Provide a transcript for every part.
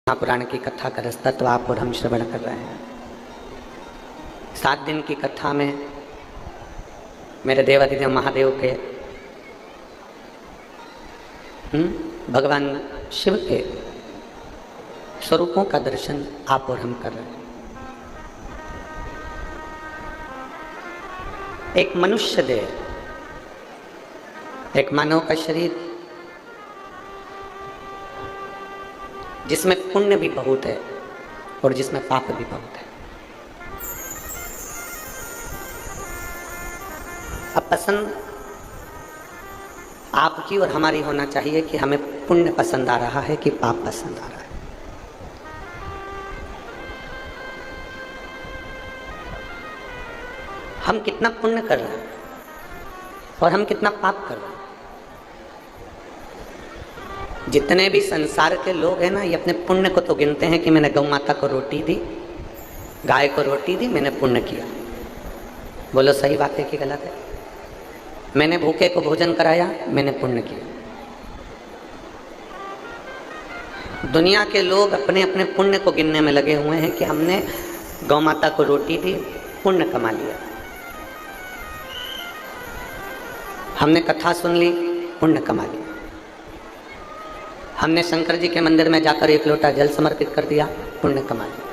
महापुराण की कथा का रसतत्व आप और हम श्रवण कर रहे हैं। 7 दिन की कथा में मेरे देवाधिदेव महादेव के भगवान शिव के स्वरूपों का दर्शन आप और हम कर रहे हैं। एक मनुष्य देह, एक मानव का शरीर जिसमें पुण्य भी बहुत है और जिसमें पाप भी बहुत है। अब पसंद आपकी और हमारी होना चाहिए कि हमें पुण्य पसंद आ रहा है कि पाप पसंद आ रहा है। हम कितना पुण्य कर रहे हैं और हम कितना पाप कर रहे हैं। जितने भी संसार के लोग हैं ना, ये अपने पुण्य को तो गिनते हैं कि मैंने गौ माता को रोटी दी, गाय को रोटी दी, मैंने पुण्य किया। बोलो सही बात है कि गलत है? मैंने भूखे को भोजन कराया, मैंने पुण्य किया। दुनिया के लोग अपने अपने पुण्य को गिनने में लगे हुए हैं कि हमने गौ माता को रोटी दी, पुण्य कमा लिया। हमने कथा सुन ली, पुण्य कमा लिया। हमने शंकर जी के मंदिर में जाकर 1 लोटा जल समर्पित कर दिया, पुण्य कमा लिया।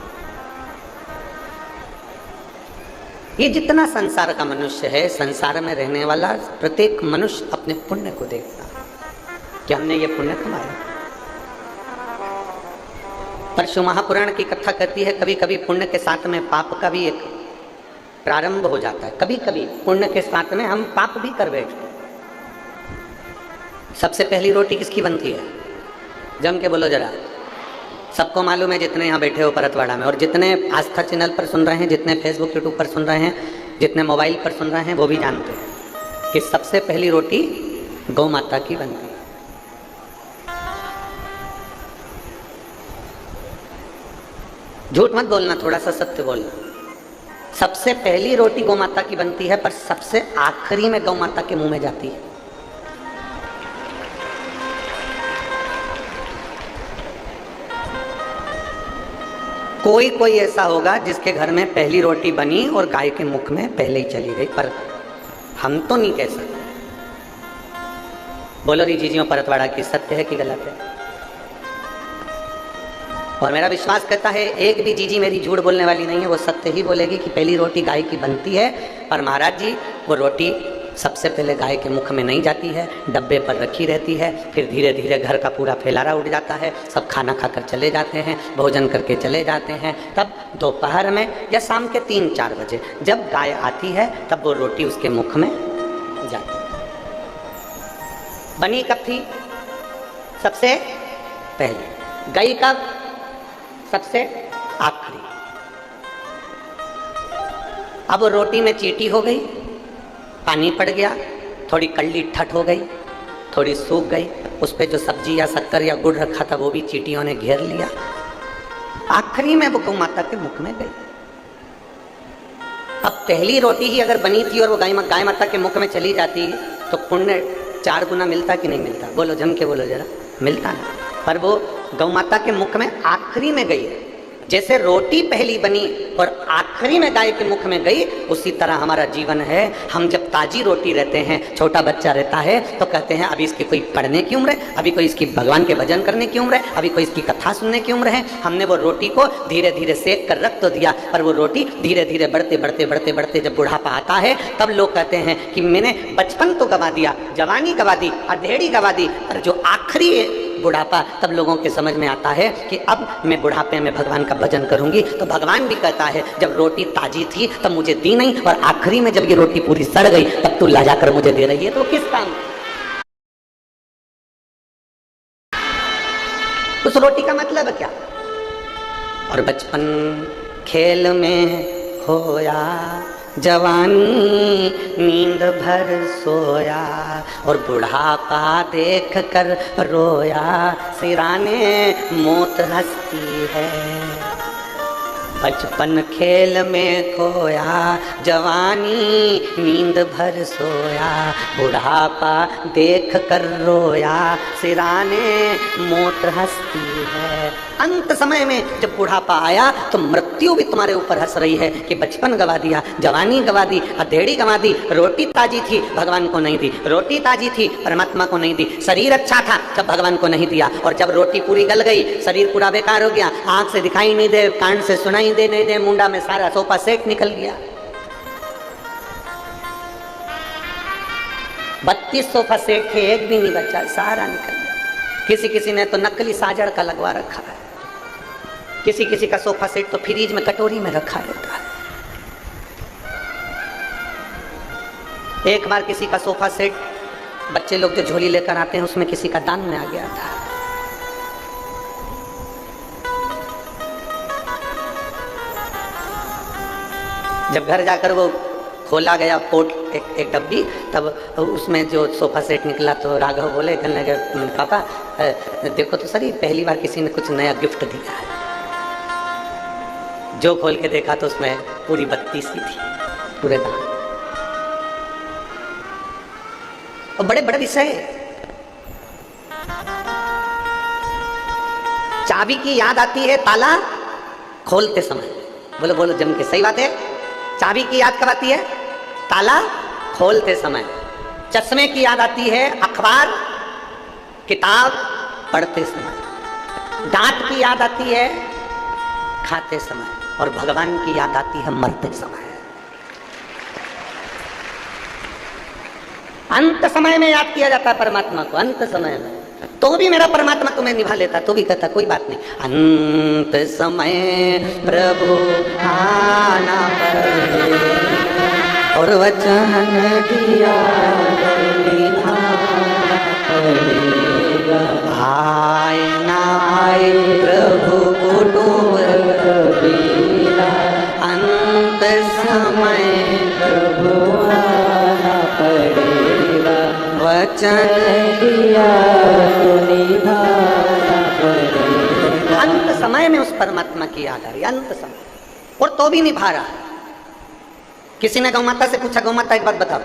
ये जितना संसार का मनुष्य है, संसार में रहने वाला प्रत्येक मनुष्य अपने पुण्य को देखता है कि हमने ये पुण्य कमाया। परशु महापुराण की कथा कहती है कभी कभी पुण्य के साथ में पाप का भी एक प्रारंभ हो जाता है। कभी कभी पुण्य के साथ में हम पाप भी कर बैठते हैं। सबसे पहली रोटी किसकी बनती है? जम के बोलो जरा। सबको मालूम है, जितने यहाँ बैठे हो परतवाड़ा में, और जितने आस्था चैनल पर सुन रहे हैं, जितने फेसबुक यूट्यूब पर सुन रहे हैं, जितने मोबाइल पर सुन रहे हैं, वो भी जानते हैं कि सबसे पहली रोटी गौ माता की बनती है। झूठ मत बोलना, थोड़ा सा सत्य बोलना। सबसे पहली रोटी गौ माता की बनती है, पर सबसे आखिरी में गौ माता के मुंह में जाती है। कोई कोई ऐसा होगा जिसके घर में पहली रोटी बनी और गाय के मुख में पहले ही चली गई, पर हम तो नहीं कह सकते। बोलो री जीजियों परतवाड़ा की सत्य है कि गलत है? और मेरा विश्वास करता है एक भी जीजी मेरी झूठ बोलने वाली नहीं है, वो सत्य ही बोलेगी कि पहली रोटी गाय की बनती है, पर महाराज जी वो रोटी सबसे पहले गाय के मुख में नहीं जाती है, डब्बे पर रखी रहती है। फिर धीरे धीरे घर का पूरा फैलारा उठ जाता है, सब खाना खाकर चले जाते हैं, भोजन करके चले जाते हैं। तब दोपहर में या शाम के 3-4 बजे जब गाय आती है, तब वो रोटी उसके मुख में जाती है। बनी कब थी? सबसे पहले। गई कब? सबसे आखिरी। अब वो रोटी में चींटी हो गई, पानी पड़ गया, थोड़ी कल्ली ठट हो गई, थोड़ी सूख गई, उस पर जो सब्जी या शक्कर या गुड़ रखा था वो भी चींटियों ने घेर लिया। आखिरी में वो गौ माता के मुख में गई। अब पहली रोटी ही अगर बनी थी और वो गाय माता के मुख में चली जाती तो पुण्य 4 गुना मिलता कि नहीं मिलता? बोलो, जम के बोलो जरा। मिलता ना, पर वो गौ माता के मुख में आखिरी में गई है। जैसे रोटी पहली बनी और आखिरी में गाय के मुख में गई, उसी तरह हमारा जीवन है। हम जब ताजी रोटी रहते हैं, छोटा बच्चा रहता है, तो कहते हैं अभी इसकी कोई पढ़ने की उम्र है, अभी कोई इसकी भगवान के भजन करने की उम्र है, अभी कोई इसकी कथा सुनने की उम्र है। हमने वो रोटी को धीरे धीरे सेक कर रख तो दिया, पर वो रोटी धीरे धीरे बढ़ते बढ़ते बढ़ते बढ़ते जब बुढ़ापा आता है, तब लोग कहते हैं कि मैंने बचपन तो गवा दिया, जवानी गवा दी, अधेड़ी गवा दी, पर जो आखिरी बुढ़ापा, तब लोगों के समझ में आता है कि अब मैं बुढ़ापे में भगवान का भजन करूंगी। तो भगवान भी कहता है जब रोटी ताजी थी तब मुझे दी नहीं, और आखिरी में जब ये रोटी पूरी सड़ गई तब तू ला जाकर मुझे दे रही है, तो किस काम? उस रोटी का मतलब क्या? और बचपन खेल में खोया, जवानी नींद भर सोया, और बुढ़ापा देख कर रोया, सिराने मौत हंसती है। बचपन खेल में खोया, जवानी नींद भर सोया, बुढ़ापा देख कर रोया, सिराने मोट हंसती है। अंत समय में जब बुढ़ापा आया तो मृत्यु भी तुम्हारे ऊपर हंस रही है कि बचपन गवा दिया, जवानी गवा दी, अधेड़ी गवा दी। रोटी ताजी थी, भगवान को नहीं दी। रोटी ताजी थी, परमात्मा को नहीं दी। शरीर अच्छा था, तब भगवान को नहीं दिया। और जब रोटी पूरी गल गई, शरीर पूरा बेकार हो गया, आंख से दिखाई नहीं दे, कान से सुनाई दे नहीं दे, मुंडा में सारा सोफा सेट निकल गया। 32 सोफा सेट थे, एक भी नहीं बचा, सारा निकल गया। किसी किसी ने तो नकली साजड़ का लगवा रखा है, किसी किसी का सोफा सेट तो फ्रिज में कटोरी में रखा रहता है। एक बार किसी का सोफा सेट, बच्चे लोग जो झोली लेकर आते हैं, उसमें किसी का दान में आ गया था। जब घर जाकर वो खोला गया पोट, एक डब्बी, तब उसमें जो सोफा सेट निकला तो राघव बोले, कहने लगे पापा देखो तो सही, पहली बार किसी ने कुछ नया गिफ्ट दिया है। जो खोल के देखा तो उसमें पूरी 32 थी, पूरे दान। और बड़े बड़े विषय, चाबी की याद आती है ताला खोलते समय। बोलो बोलो जम के, सही बात है। चाबी की याद कब आती है? ताला खोलते समय। चश्मे की याद आती है अखबार किताब पढ़ते समय। दांत की याद आती है खाते समय। और भगवान की याद आती है मरते समय। अंत समय में याद किया जाता है परमात्मा को, अंत समय में। तो भी मेरा परमात्मा तुम्हें निभा लेता, तो भी कहता कोई बात नहीं। अंत समय प्रभु आना पड़े, और वचन दिया आए ना आए प्रभु कुटुंब कबीरा। अंत समय प्रभु आना पड़ेगा, वचन दिया तो निभाना पड़ेगा। अंत समय में उस परमात्मा की याद आ रही, अंत समय, और तो भी निभा रहा है। किसी ने गौ माता से पूछा, गौ माता एक बात बताओ,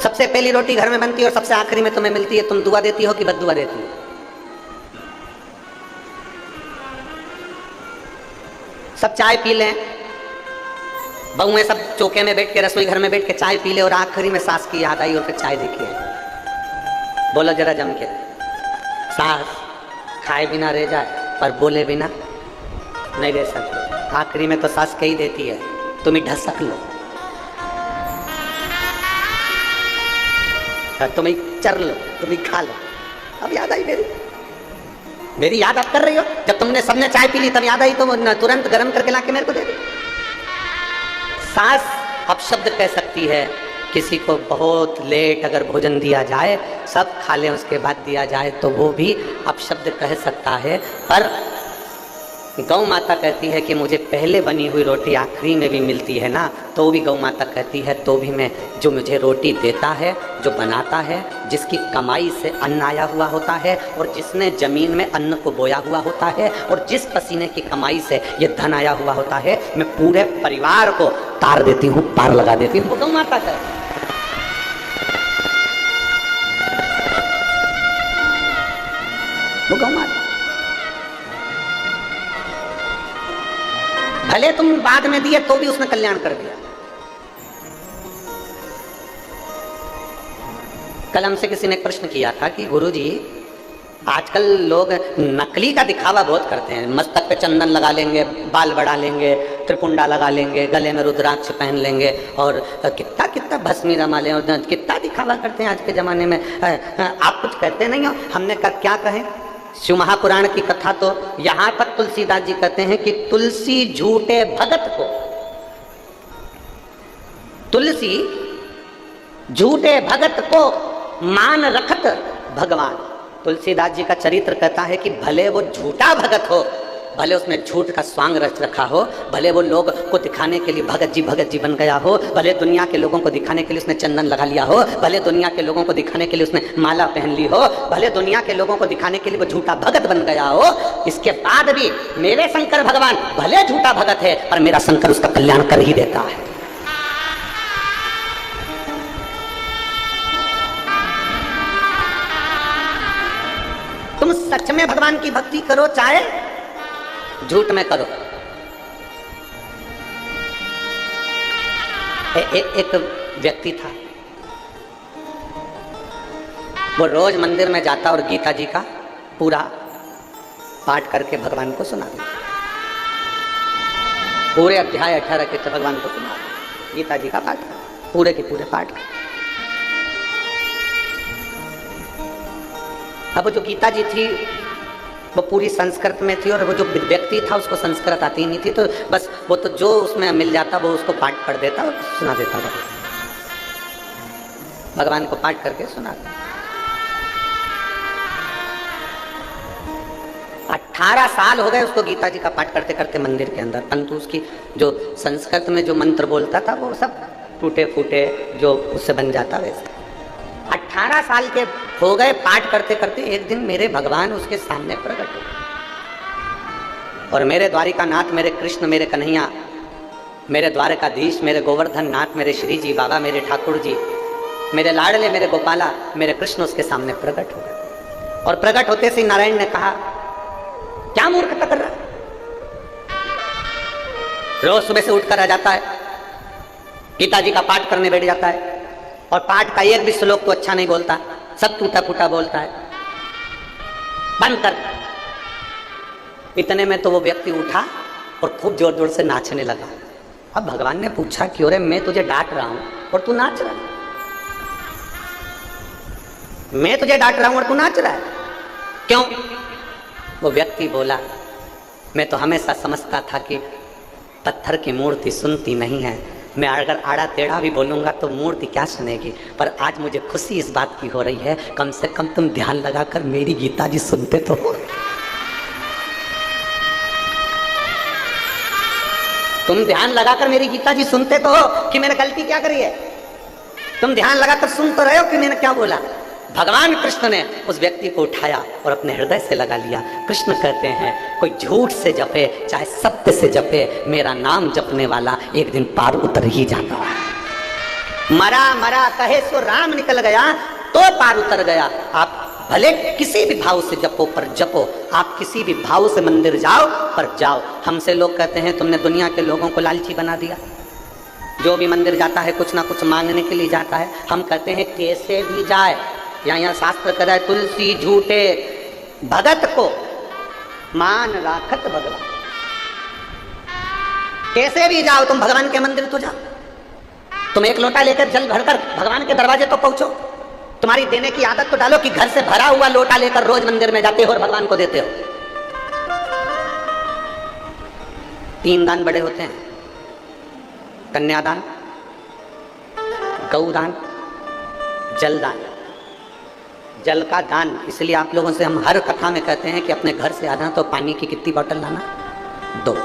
सबसे पहली रोटी घर में बनती है और सबसे आखिरी में तुम्हें मिलती है, तुम दुआ देती हो कि बद्दुआ देती हो? सब चाय पी लें, बहुएं सब चौके में बैठ के, रसोई घर में बैठ के चाय पी ले, और आखिरी में सास की याद आई और फिर चाय देखी है। बोलो जरा जम के, सास खाए बिना रह जाए पर बोले बिना नहीं रह सकते। आखिरी में तो सास कही देती है तुम ही ढसक लो, तुम ही चर लो, तुम ही खा लो। अब याद आई मेरी याद आप कर रही हो। जब तुमने सबने चाय पी ली तब याद आई तो तुरंत गर्म करके लाके मेरे को दे दी। सास अपशब्द कह सकती है, किसी को बहुत लेट अगर भोजन दिया जाए, सब खा लें उसके बाद दिया जाए, तो वो भी अपशब्द कह सकता है। पर गौ माता कहती है कि मुझे पहले बनी हुई रोटी आखिरी में भी मिलती है ना, तो भी गौ माता कहती है तो भी मैं, जो मुझे रोटी देता है, जो बनाता है, जिसकी कमाई से अन्न आया हुआ होता है, और जिसने जमीन में अन्न को बोया हुआ होता है, और जिस पसीने की कमाई से ये धन आया हुआ होता है, मैं पूरे परिवार को तार देती हूँ, पार लगा देती हूँ। वो गौ माता कहती है। वो गौ माता, भले तुम बाद में दिए तो भी उसने कल्याण कर दिया। कल हमसे किसी ने प्रश्न किया था कि गुरुजी, आजकल लोग नकली का दिखावा बहुत करते हैं, मस्तक पे चंदन लगा लेंगे, बाल बढ़ा लेंगे, त्रिपुंडा लगा लेंगे, गले में रुद्राक्ष पहन लेंगे, और कितना कितना भस्मी रमा लें, और कितना दिखावा करते हैं आज के ज़माने में। आप कुछ कहते नहीं हो? हमने कहा क्या कहें? शिव महापुराण की कथा तो यहाँ तक तुलसीदास जी कहते हैं कि तुलसी झूठे भगत को, तुलसी झूठे भगत को मान रखत भगवान। तुलसीदास जी का चरित्र कहता है कि भले वो झूठा भगत हो, भले उसने झूठ का स्वांग रच रखा हो, भले वो लोग को दिखाने के लिए भगत जी बन गया हो, भले दुनिया के लोगों को दिखाने के लिए उसने चंदन लगा लिया हो, भले दुनिया के लोगों को दिखाने के लिए उसने माला पहन ली हो, भले दुनिया के लोगों को दिखाने के लिए वो झूठा भगत बन गया हो, इसके बाद भी मेरे शंकर भगवान भले झूठा भगत है पर मेरा शंकर उसका कल्याण कर ही देता है। तुम सच में भगवान की भक्ति करो चाहे झूठ में करो। एक व्यक्ति था, वो रोज मंदिर में जाता और गीता जी का पूरा पाठ करके भगवान को सुना देता, पूरे अध्याय 18 के भगवान को सुना देता, गीता जी का पाठ पूरे के पूरे पाठ। अब जो गीता जी थी वो पूरी संस्कृत में थी और वो जो व्यक्ति था उसको संस्कृत आती नहीं थी, तो बस वो तो जो उसमें मिल जाता वो उसको पाठ पढ़ देता और सुना देता था, भगवान को पाठ करके सुना देता। 18 साल हो गए उसको गीता जी का पाठ करते करते मंदिर के अंदर, परंतु उसकी जो संस्कृत में जो मंत्र बोलता था वो सब टूटे फूटे जो उससे बन जाता वैसे। 18 साल के हो गए पाठ करते करते, एक दिन मेरे भगवान उसके सामने प्रकट हो और मेरे द्वारिका नाथ, मेरे कृष्ण, मेरे कन्हैया, मेरे द्वारकाधीश, मेरे गोवर्धन नाथ, मेरे श्री जी बाबा, मेरे ठाकुर जी, मेरे लाडले, मेरे गोपाला, मेरे कृष्ण उसके सामने प्रकट हो गए। और प्रकट होते से नारायण ने कहा, क्या मूर्खता कर रहा है? रोज सुबह से उठकर आ जाता है, गीता जी का पाठ करने बैठ जाता है और पाठ का एक भी श्लोक तो अच्छा नहीं बोलता, सब टूटा फूटा बोलता है, बंद कर। इतने में तो वो व्यक्ति उठा और खूब जोर जोर से नाचने लगा। अब भगवान ने पूछा, क्यों रे, मैं तुझे डांट रहा हूं और तू नाच रहा है? मैं तुझे डांट रहा हूं और तू नाच रहा है, क्यों? वो व्यक्ति बोला, मैं तो हमेशा समझता था कि पत्थर की मूर्ति सुनती नहीं है, मैं अगर आड़ा टेढ़ा भी बोलूंगा तो मूर्ति क्या सुनेगी, पर आज मुझे खुशी इस बात की हो रही है, कम से कम तुम ध्यान लगाकर मेरी गीता जी सुनते तो हो। तुम ध्यान लगाकर मेरी गीता जी सुनते तो हो कि मैंने गलती क्या करी है, तुम ध्यान लगाकर सुन तो रहे हो कि मैंने क्या बोला। भगवान कृष्ण ने उस व्यक्ति को उठाया और अपने हृदय से लगा लिया। कृष्ण कहते हैं, कोई झूठ से जपे चाहे सत्य से जपे, मेरा नाम जपने वाला एक दिन पार उतर ही जाता है। मरा मरा कहे सो राम निकल गया तो पार उतर गया। आप भले किसी भी भाव से जपो पर जपो, आप किसी भी भाव से मंदिर जाओ पर जाओ। हमसे लोग कहते हैं तुमने दुनिया के लोगों को लालची बना दिया, जो भी मंदिर जाता है कुछ ना कुछ मांगने के लिए जाता है। हम कहते हैं कैसे भी जाए, यहाँ शास्त्र कह रहा है, तुलसी झूठे भगत को मान राखत भगवान। कैसे भी जाओ तुम भगवान के मंदिर तो जाओ, तुम एक लोटा लेकर जल भरकर भगवान के दरवाजे तो पहुंचो। तुम्हारी देने की आदत तो डालो कि घर से भरा हुआ लोटा लेकर रोज मंदिर में जाते हो और भगवान को देते हो। 3 दान बड़े होते हैं, कन्यादान, गौदान, जलदान। जल का दान इसलिए आप लोगों से हम हर कथा में कहते हैं कि अपने घर से आना तो पानी की कितनी बोतल लाना? 2।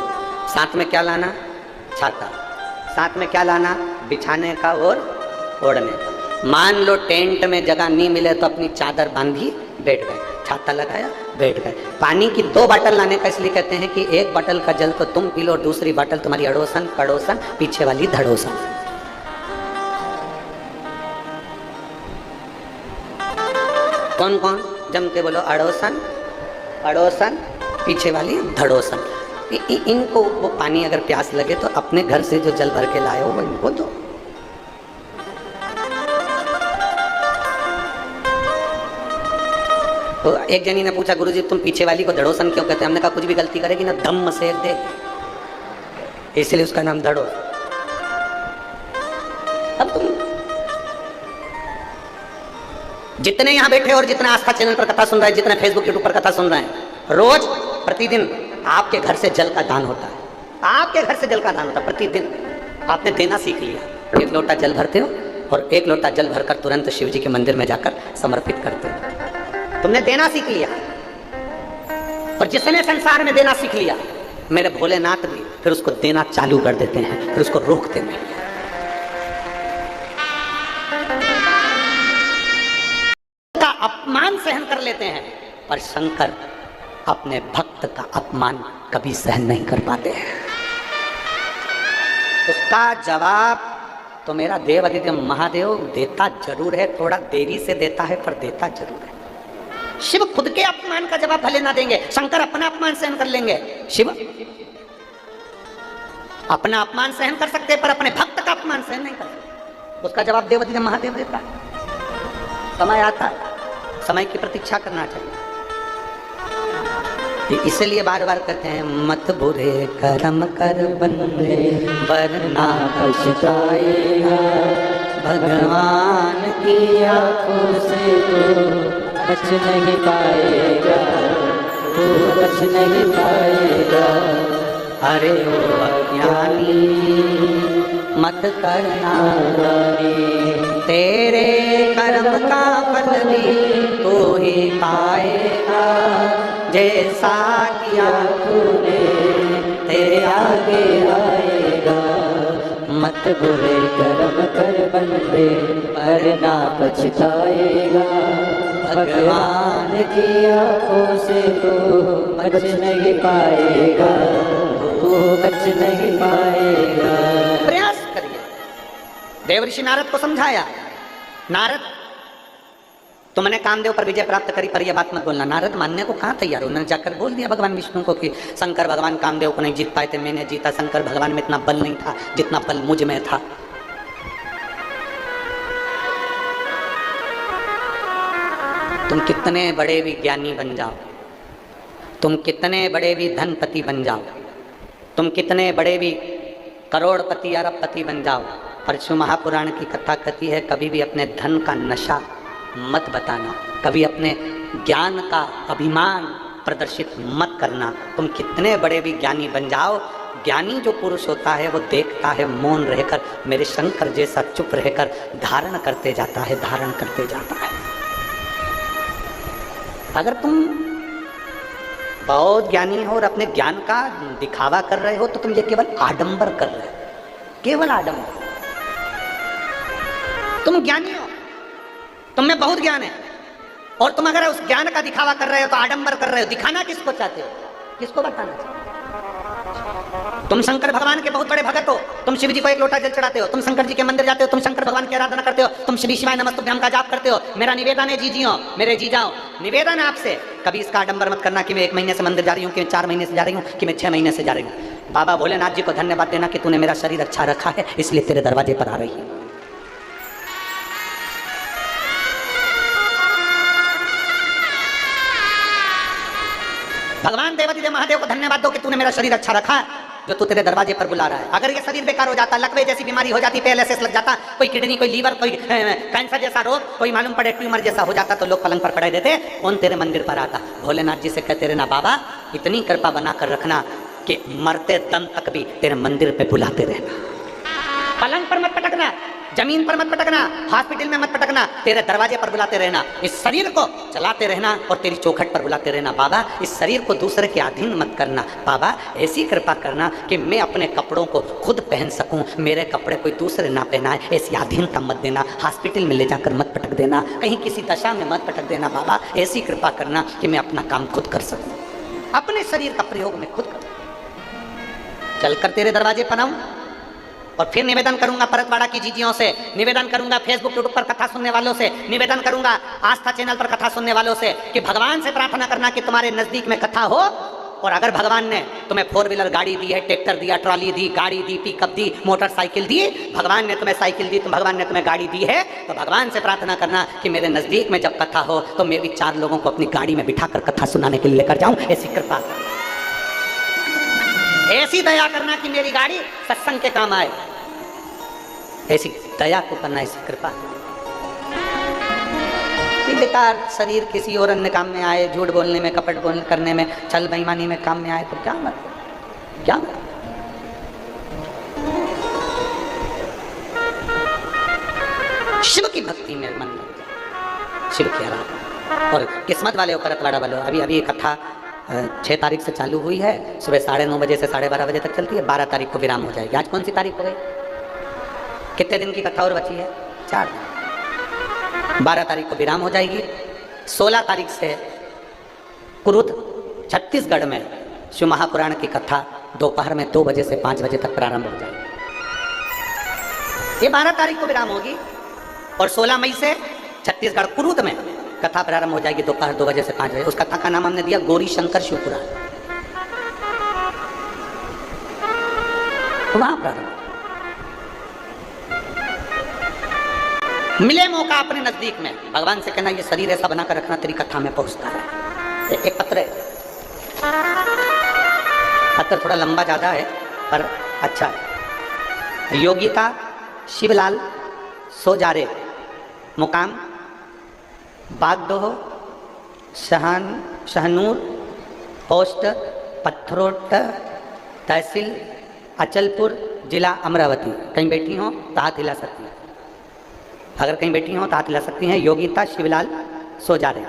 साथ में क्या लाना? छाता। साथ में क्या लाना? बिछाने का और ओढ़ने का। मान लो टेंट में जगह नहीं मिले तो अपनी चादर बांधी बैठ गए, छाता लगाया बैठ गए। पानी की 2 बोतल लाने का इसलिए कहते हैं कि एक बोतल का जल तो तुम पी लो और दूसरी बोतल तुम्हारी अड़ोसन पड़ोसन पीछे वाली धड़ोसन। कौन कौन जम के बोलो? अड़ोसन पड़ोसन पीछे वाली धड़ोसन। इनको वो पानी अगर प्यास लगे तो अपने घर से जो जल भर के लाए हो वो इनको दो। तो एक जनी ने पूछा, गुरुजी तुम पीछे वाली को धड़ोसन क्यों कहते हैं? हमने कहा कुछ भी गलती करेगी ना धम्म से दे, इसलिए उसका नाम धड़ोसन। अब तुम जितने यहाँ बैठे और जितने आस्था चैनल पर कथा सुन रहे हैं, जितने फेसबुक यूट्यूब पर कथा सुन रहे हैं, रोज प्रतिदिन आपके घर से जल का दान होता है। आपके घर से जल का दान होता है प्रतिदिन। आपने देना सीख लिया। 1 लोटा जल भरते हो और 1 लोटा जल भरकर तुरंत शिव जी के मंदिर में जाकर समर्पित करते हो। तुमने देना सीख लिया। और जिसने संसार में देना सीख लिया, मेरे भोलेनाथ भी फिर उसको देना चालू कर देते हैं, फिर उसको रोकते नहीं। का अपमान सहन कर लेते हैं, पर शंकर अपने भक्त का अपमान कभी सहन नहीं कर पाते हैं। उसका जवाब तो मेरा देव आदित्य महादेव देता जरूर है, थोड़ा देरी से देता है, पर देता जरूर है। शिव खुद के अपमान का जवाब भले ना देंगे, शंकर अपना अपमान सहन कर लेंगे। शिव अपना अपमान सहन कर सकते, पर अपने भक्त का अपमान सहन नहीं कर सकते। उसका जवाब देव आदित्य महादेव देता है। समय आता है, समय की प्रतीक्षा करना चाहिए। इसलिए बार बार कहते हैं, मत बुरे कर्म कर बंदे वरना पछताएगा, भगवान की आंखों से तो बच नहीं पाएगा, तू बच नहीं पाएगा। अरे ओ अज्ञानी मत करना तेरे कर्म का फल भी तू ही पाएगा, जैसा किया तूने तेरे आगे आएगा। मत बुरे कर्म कर बंदे वरना पछताएगा, भगवान की आंखों से तो बच नहीं पाएगा, तू बच नहीं पाएगा। प्रयास करिए। देवर्षि नारद को समझाया, नारद तुमने कामदेव पर विजय प्राप्त करी, पर यह बात मत बोलना। नारद मानने को कहाँ तैयार हो, उन्होंने जाकर बोल दिया भगवान विष्णु को कि शंकर भगवान कामदेव को नहीं जीत पाए थे, मैंने जीता। शंकर भगवान में इतना बल नहीं था जितना बल मुझ में था। तुम कितने बड़े भी ज्ञानी बन जाओ, तुम कितने बड़े भी धनपति बन जाओ, तुम कितने बड़े भी करोड़पति अरबपति बन जाओ, परशु महापुराण की कथा कहती है, कभी भी अपने धन का नशा मत बताना, कभी अपने ज्ञान का अभिमान प्रदर्शित मत करना। तुम कितने बड़े भी ज्ञानी बन जाओ, ज्ञानी जो पुरुष होता है वो देखता है मौन रहकर, मेरे शंकर जैसा चुप रहकर धारण करते जाता है, धारण करते जाता है। अगर तुम बहुत ज्ञानी हो और अपने ज्ञान का दिखावा कर रहे हो, तो तुम ये केवल आडंबर कर रहे हो, केवल आडंबर। तुम ज्ञानी हो, तुम में बहुत ज्ञान है, और तुम अगर उस ज्ञान का दिखावा कर रहे हो तो आडंबर कर रहे हो। दिखाना किसको चाहते हो, किसको बताना चाहते हो? तुम शंकर भगवान के बहुत बड़े भगत हो, तुम शिव जी को एक लोटा जल चढ़ाते हो, तुम शंकर जी के मंदिर जाते हो, तुम शंकर भगवान की आराधना करते हो, तुम श्री शिवाय नमस्तुभ्यम का जाप करते हो। मेरा निवेदन है जीजियों, मेरे जीजाओ, निवेदन है आपसे, कभी इसका आडंबर मत करना कि मैं 1 महीने से मंदिर जा रही हूँ, कि मैं 4 महीने से जा रही हूँ, कि मैं 6 महीने से जा रही हूँ। बाबा भोलेनाथ जी को धन्यवाद देना कि तूने मेरा शरीर अच्छा रखा है, इसलिए तेरे दरवाजे पर आ रही है। भगवान देवादिदेव महादेव को धन्यवाद दो कि तूने मेरा शरीर अच्छा रखा है, जो तू तेरे दरवाजे पर बुला रहा है। अगर ये शरीर बेकार हो जाता, लकवे जैसी बीमारी हो जाती, पैरालिसिस लग जाता, कोई किडनी, कोई लीवर, कोई कैंसर जैसा रोग, कोई मालूम पड़े ट्यूमर जैसा हो जाता, तो लोग पलंग पर पड़े देते, कौन तेरे मंदिर पर आता? भोलेनाथ जी से कहते रहना, बाबा इतनी कृपा बना कर रखना कि मरते दम तक भी तेरे मंदिर पे बुलाते रहना। पलंग पर मत पटकना, जमीन पर मत पटकना, हॉस्पिटल में मत पटकना, तेरे दरवाजे पर बुलाते रहना। इस शरीर को चलाते रहना और तेरी चौखट पर बुलाते रहना। बाबा इस शरीर को दूसरे के अधीन मत करना, बाबा ऐसी कृपा करना कि मैं अपने कपड़ों को खुद पहन सकूं, मेरे कपड़े कोई दूसरे ना पहनाए, ऐसी अधीनता मत देना। हॉस्पिटल में ले जाकर मत पटक देना, कहीं किसी दशा में मत पटक देना। बाबा ऐसी कृपा करना कि मैं अपना काम खुद कर सकूं, अपने शरीर का प्रयोग मैं खुद करूं। चलकर तेरे दरवाजे पर आऊं और फिर निवेदन करूंगा परतवाड़ा की जीजियों से, निवेदन करूंगा फेसबुक यूट्यूब पर कथा सुनने वालों से, निवेदन करूंगा आस्था चैनल पर कथा सुनने वालों से कि भगवान से प्रार्थना करना कि तुम्हारे नजदीक में कथा हो। और अगर भगवान ने तुम्हें 4 व्हीलर गाड़ी दी है, ट्रैक्टर दिया, ट्रॉली दी, गाड़ी दी, पिकअप दी, मोटरसाइकिल दी, भगवान ने तुम्हें साइकिल दी, भगवान ने तुम्हें गाड़ी दी है, तो भगवान से प्रार्थना करना कि मेरे नजदीक में जब कथा हो तो मैं भी 4 लोगों को अपनी गाड़ी में बिठाकर कथा सुनाने के लिए लेकर जाऊं। ऐसी कृपा, ऐसी दया करना कि मेरी गाड़ी सत्संग के काम आए, ऐसी दया को करना, ऐसी कृपा। बेकार शरीर किसी और अन्य काम में आए, झूठ बोलने में, कपट बोलने करने में, छल बेईमानी में काम में आए तो क्या मतलब, क्या मतलब? शिव की भक्ति में मन लगता, शिव की आराधना। और किस्मत वाले हो, परतवाड़ा वालों, अभी अभी कथा 6 तारीख से चालू हुई है, सुबह 9:30 बजे से 12:30 बजे तक चलती है। 12 तारीख को विराम हो जाएगी। आज कौन सी तारीख हो गई? कितने दिन की कथा और बची है? 4 दिन। 12 तारीख को विराम हो जाएगी। 16 तारीख से कुरुद छत्तीसगढ़ में शिव महापुराण की कथा दोपहर में 2 बजे से 5 बजे तक प्रारंभ हो जाएगी। ये 12 तारीख को विराम होगी और 16 मई से छत्तीसगढ़ कुरुद में कथा प्रारंभ हो जाएगी दोपहर 2 बजे से 5 बजे। उस कथा का नाम हमने दिया गौरी शंकर शिवपुराण। वहां प्रारंभ मिले मौका अपने नजदीक में, भगवान से कहना ये शरीर ऐसा बनाकर रखना तेरी कथा में पहुंचता है। एक पत्र है, पत्र थोड़ा लंबा ज्यादा है पर अच्छा है। योगिता शिवलाल सोजारे, मुकाम बागडोह, शहनूर, पोस्ट पत्थरोट, तहसील अचलपुर, जिला अमरावती। कहीं बैठी हो तो हाथ हिला सकती हैं, अगर कहीं बैठी हो तो हाथ हिला सकती हैं। योगिता शिवलाल सोजारे,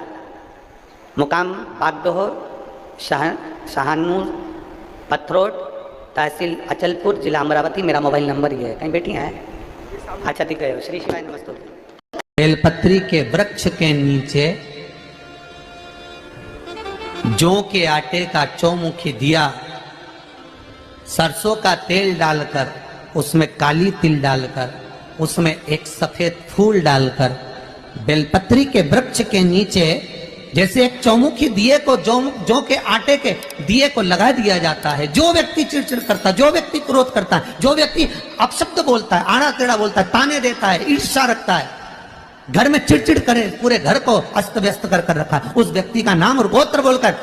मुकाम बागडोह, शहनूर, पत्थरोट, तहसील अचलपुर, जिला अमरावती। मेरा मोबाइल नंबर ये है। कहीं बैठी हैं? अच्छा दिख रहे हो। श्री शिवाय नमस्ते। बेलपत्री के वृक्ष के नीचे जौ के आटे का चौमुखी दिया, सरसों का तेल डालकर उसमें काली तिल डालकर उसमें एक सफेद फूल डालकर बेलपत्री के वृक्ष के नीचे जैसे एक चौमुखी दिए को जौ के आटे के दिए को लगा दिया जाता है। जो व्यक्ति चिड़चिड़ करता है, जो व्यक्ति क्रोध करता है, जो व्यक्ति अपशब्द बोलता है, आड़ा टेढ़ा बोलता है, ताने देता है, ईर्ष्या रखता है, घर में चिड़चिड़ करे, पूरे घर को अस्त व्यस्त कर रखा, उस व्यक्ति का नाम और गोत्र बोलकर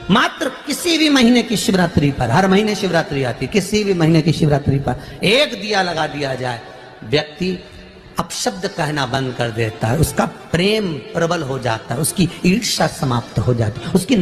मात्र किसी भी महीने की शिवरात्रि पर, हर महीने शिवरात्रि आती, किसी भी महीने की शिवरात्रि पर एक दिया लगा दिया जाए, व्यक्ति अपशब्द कहना बंद कर देता है, उसका प्रेम प्रबल हो जाता है, उसकी ईर्ष्या समाप्त हो जाती है, उसकी